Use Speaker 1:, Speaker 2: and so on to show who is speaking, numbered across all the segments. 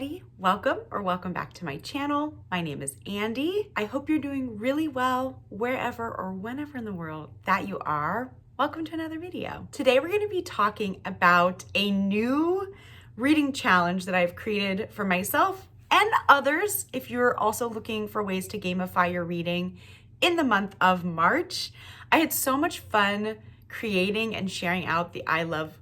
Speaker 1: everybody. Welcome back to my channel. My name is Andy. I hope you're doing really well wherever or whenever in the world that you are. Welcome to another video. Today we're going to be talking about a new reading challenge that I've created for myself and others if you're also looking for ways to gamify your reading in the month of March. I had so much fun creating and sharing out the I Love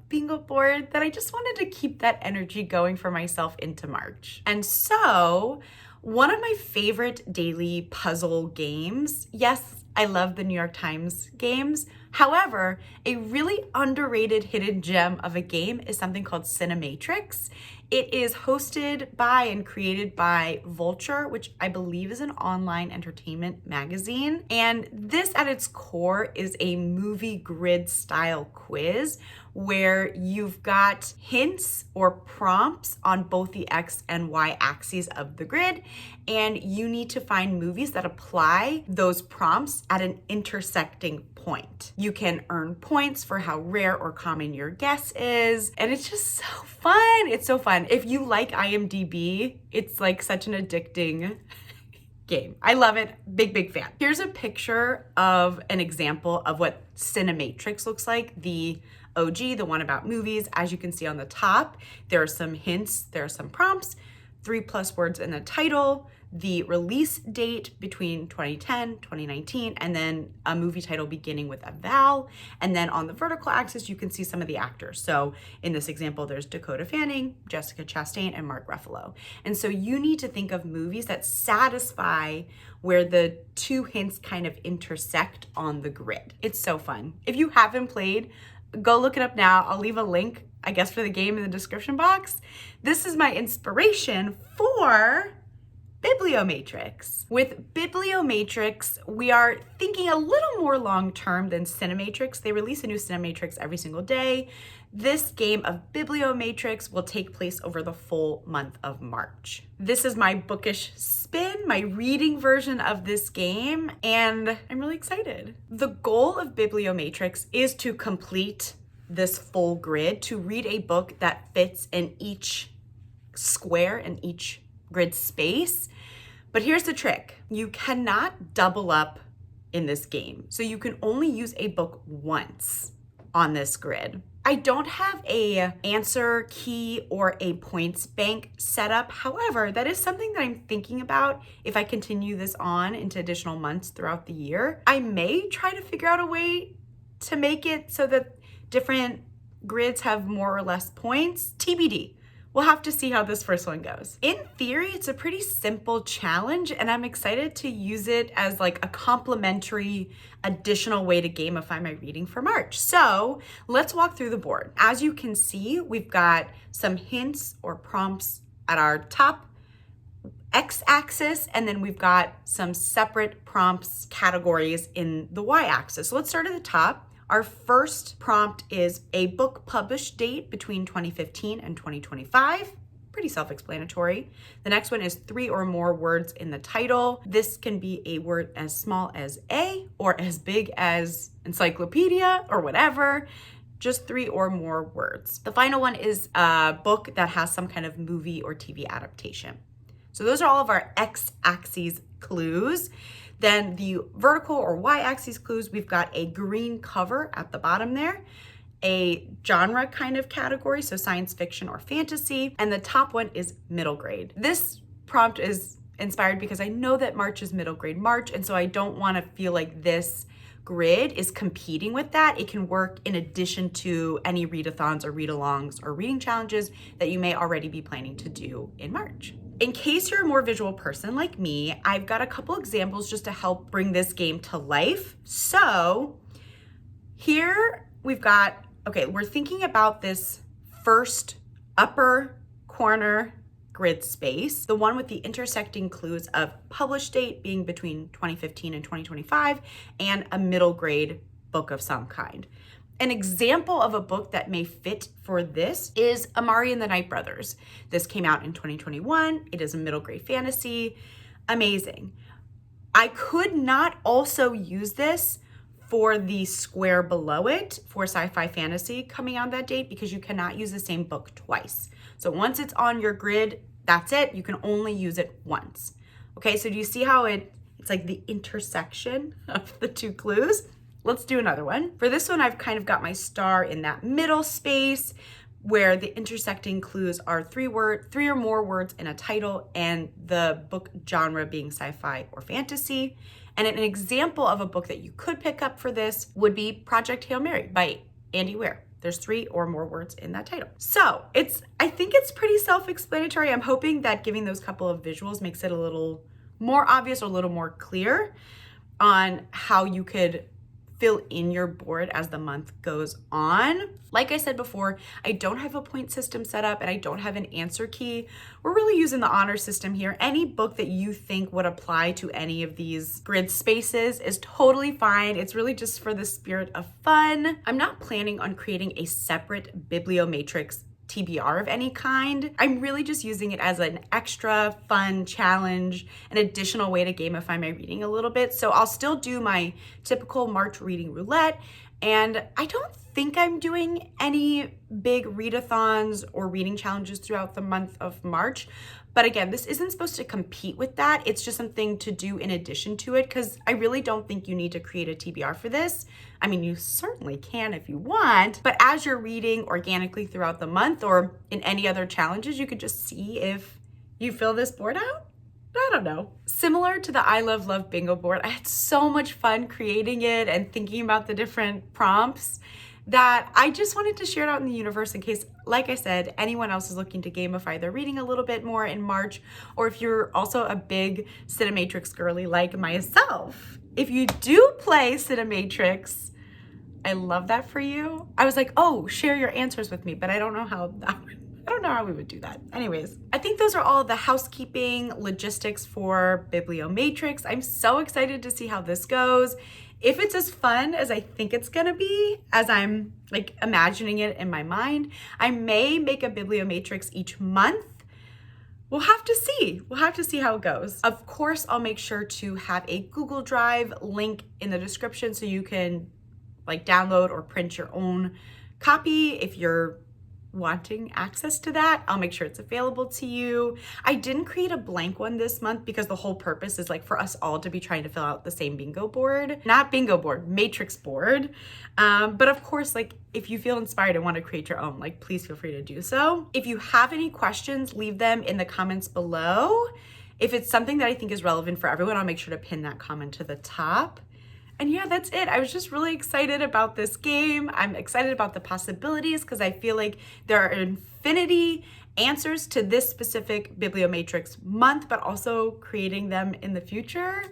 Speaker 1: bingo board that I just wanted to keep that energy going for myself into March. And so one of my favorite daily puzzle games, yes, I love the New York Times games. However, a really underrated hidden gem of a game is something called Cinematrix. It is hosted by and created by Vulture, which I believe is an online entertainment magazine. And this at its core is a movie grid style quiz where you've got hints or prompts on both the X and Y axes of the grid. And you need to find movies that apply those prompts at an intersecting point. You can earn points for how rare or common your guess is. And it's just so fun. It's so fun. If you like IMDb, it's like such an addicting game. I love it. Big fan. Here's a picture of an example of what Cinematrix looks like. The OG, the one about movies. As you can see on the top, there are some hints, there are some prompts, 3+ words in the title, the release date between 2010, 2019, and then a movie title beginning with a vowel. And then on the vertical axis, you can see some of the actors. So in this example, there's Dakota Fanning, Jessica Chastain, and Mark Ruffalo. And so you need to think of movies that satisfy where the two hints kind of intersect on the grid. It's so fun. If you haven't played, go look it up now. I'll leave a link, I guess, for the game in the description box. This is my inspiration for biblioMATRIX. With biblioMATRIX, we are thinking a little more long-term than Cinematrix. They release a new Cinematrix every single day. This game of biblioMATRIX will take place over the full month of March. This is my bookish spin, my reading version of this game, and I'm really excited. The goal of biblioMATRIX is to complete this full grid, to read a book that fits in each square in each grid space. But here's the trick. You cannot double up in this game. So you can only use a book once on this grid. I don't have a answer key or a points bank set up. However, that is something that I'm thinking about if I continue this on into additional months throughout the year. I may try to figure out a way to make it so that different grids have more or less points. TBD. We'll have to see how this first one goes. In theory, it's a pretty simple challenge, and I'm excited to use it as like a complementary additional way to gamify my reading for March. So let's walk through the board. As you can see, we've got some hints or prompts at our top X-axis, and then we've got some separate prompts categories in the Y-axis. So let's start at the top. Our first prompt is a book published date between 2015 and 2025. Pretty self-explanatory. The next one is 3 or more words in the title. This can be a word as small as A or as big as encyclopedia or whatever. Just 3 or more words. The final one is a book that has some kind of movie or TV adaptation. So those are all of our X-axis clues. Then the vertical or Y-axis clues, we've got a green cover at the bottom there, a genre kind of category, so science fiction or fantasy, and the top one is middle grade. This prompt is inspired because I know that March is middle grade March, and so I don't want to feel like this grid is competing with that. It can work in addition to any readathons or read-alongs or reading challenges that you may already be planning to do in March. In case you're a more visual person like me, I've got a couple examples just to help bring this game to life. So here we've got, okay, we're thinking about this first upper corner grid space, the one with the intersecting clues of published date being between 2015 and 2025, and a middle grade book of some kind. An example of a book that may fit for this is Amari and the Night Brothers. This came out in 2021. It is a middle grade fantasy. Amazing. I could not also use this for the square below it for sci-fi fantasy coming out that date, because you cannot use the same book twice. So once it's on your grid, that's it. You can only use it once. Okay, so do you see how it's like the intersection of the two clues? Let's do another one. For this one, I've kind of got my star in that middle space where the intersecting clues are three or more words in a title and the book genre being sci-fi or fantasy. And an example of a book that you could pick up for this would be Project Hail Mary by Andy Weir. There's 3 or more words in that title. So I think it's pretty self-explanatory. I'm hoping that giving those couple of visuals makes it a little more obvious or a little more clear on how you could fill in your board as the month goes on. Like I said before, I don't have a point system set up and I don't have an answer key. We're really using the honor system here. Any book that you think would apply to any of these grid spaces is totally fine. It's really just for the spirit of fun. I'm not planning on creating a separate biblioMATRIX TBR of any kind. I'm really just using it as an extra fun challenge, an additional way to gamify my reading a little bit. So I'll still do my typical March reading roulette, and I don't think I'm doing any big readathons or reading challenges throughout the month of March. But again, this isn't supposed to compete with that. It's just something to do in addition to it, because I really don't think you need to create a TBR for this. I mean, you certainly can if you want, but as you're reading organically throughout the month or in any other challenges, you could just see if you fill this board out. I don't know. Similar to the I Love Love bingo board, I had so much fun creating it and thinking about the different prompts that I just wanted to share it out in the universe in case, like I said, anyone else is looking to gamify their reading a little bit more in March, or if you're also a big Cinematrix girly like myself. If you do play Cinematrix, I love that for you. I was like, oh, share your answers with me, but I don't know how we would do that. Anyways, I think those are all the housekeeping logistics for biblioMATRIX. I'm so excited to see how this goes. If it's as fun as I think it's gonna be, as I'm like imagining it in my mind, I may make a biblioMATRIX each month. We'll have to see. We'll have to see how it goes. Of course, I'll make sure to have a Google Drive link in the description so you can like download or print your own copy if you're wanting access to that. I'll make sure it's available to you. I didn't create a blank one this month because the whole purpose is like for us all to be trying to fill out the same bingo board, not bingo board, matrix board. But of course, like if you feel inspired and want to create your own, like please feel free to do so. If you have any questions, leave them in the comments below. If it's something that I think is relevant for everyone, I'll make sure to pin that comment to the top. And yeah, that's it. I was just really excited about this game. I'm excited about the possibilities because I feel like there are infinity answers to this specific biblioMATRIX month, but also creating them in the future.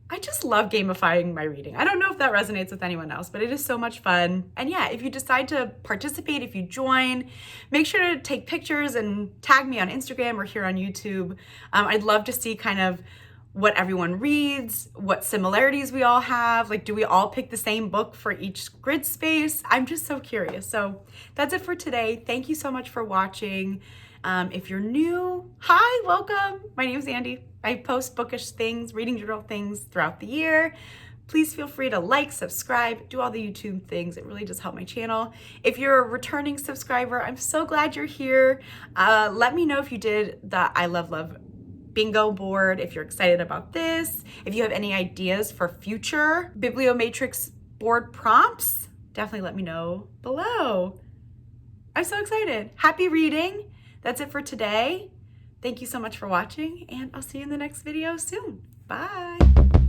Speaker 1: I just love gamifying my reading. I don't know if that resonates with anyone else, but it is so much fun. And yeah, if you decide to participate, if you join, make sure to take pictures and tag me on Instagram or here on YouTube. I'd love to see kind of what everyone reads, what similarities we all have. Like, do we all pick the same book for each grid space? I'm just so curious. So that's it for today. Thank you so much for watching. If you're new, hi, welcome. My name's Andy. I post bookish things, reading journal things throughout the year. Please feel free to like, subscribe, do all the YouTube things. It really does help my channel. If you're a returning subscriber, I'm so glad you're here. Let me know if you did the I Love Love bingo board, if you're excited about this, if you have any ideas for future biblioMATRIX board prompts, definitely let me know below. I'm so excited. Happy reading. That's it for today. Thank you so much for watching, and I'll see you in the next video soon. Bye.